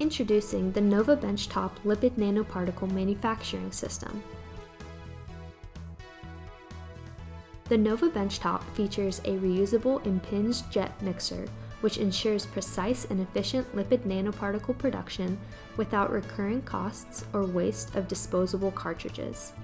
Introducing the Nova Benchtop Lipid Nanoparticle Manufacturing System. The Nova Benchtop features a reusable impinged jet mixer, which ensures precise and efficient lipid nanoparticle production without recurring costs or waste of disposable cartridges.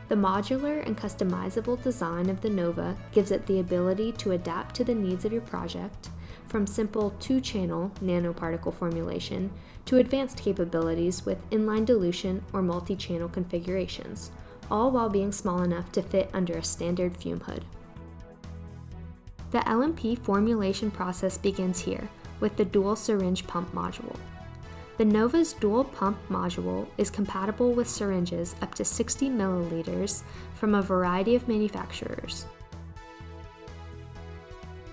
The modular and customizable design of the Nova gives it the ability to adapt to the needs of your project, from simple 2-channel nanoparticle formulation to advanced capabilities with inline dilution or multi-channel configurations, all while being small enough to fit under a standard fume hood. The LNP formulation process begins here with the dual syringe pump module. The Nova's dual pump module is compatible with syringes up to 60 milliliters from a variety of manufacturers.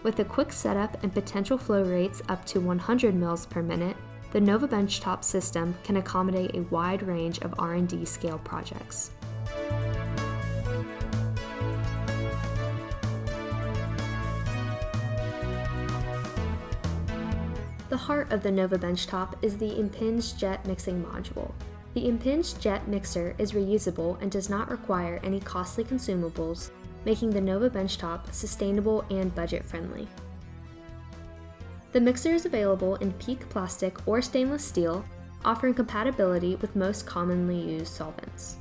With a quick setup and potential flow rates up to 100 mL per minute, the Nova Benchtop system can accommodate a wide range of R&D scale projects. The heart of the Nova Benchtop is the impinged jet mixing module. The impinged jet mixer is reusable and does not require any costly consumables, making the Nova Benchtop sustainable and budget-friendly. The mixer is available in PEEK plastic or stainless steel, offering compatibility with most commonly used solvents.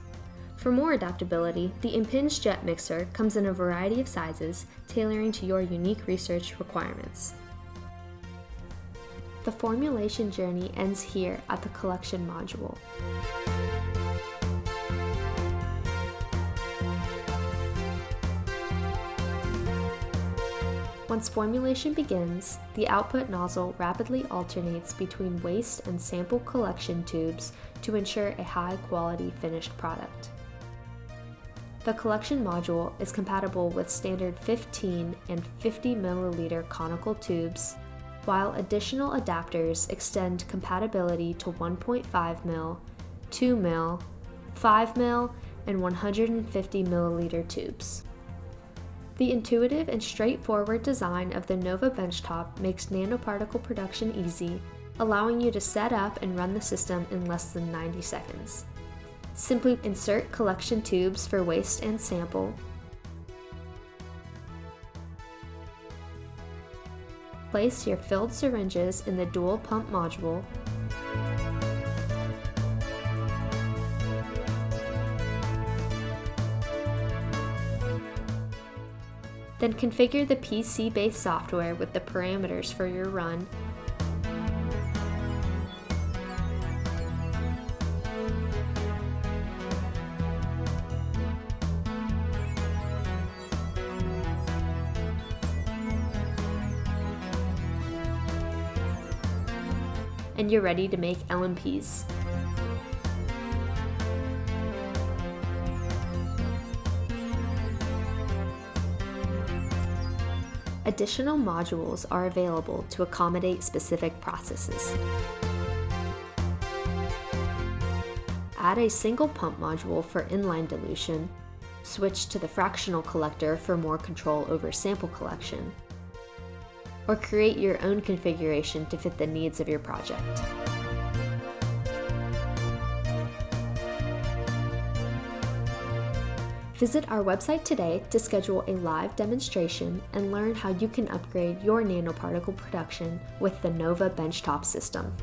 For more adaptability, the impinged jet mixer comes in a variety of sizes, tailoring to your unique research requirements. The formulation journey ends here at the collection module. Once formulation begins, the output nozzle rapidly alternates between waste and sample collection tubes to ensure a high-quality finished product. The collection module is compatible with standard 15 and 50 milliliter conical tubes, while additional adapters extend compatibility to 1.5 ml, 2 ml, 5 ml, and 150 milliliter tubes. The intuitive and straightforward design of the Nova Benchtop makes nanoparticle production easy, allowing you to set up and run the system in less than 90 seconds. Simply insert collection tubes for waste and sample, place your filled syringes in the dual pump module, then configure the PC-based software with the parameters for your run, and you're ready to make LNPs. Additional modules are available to accommodate specific processes. Add a single pump module for inline dilution, switch to the fractional collector for more control over sample collection, or create your own configuration to fit the needs of your project. Visit our website today to schedule a live demonstration and learn how you can upgrade your nanoparticle production with the Nova Benchtop system.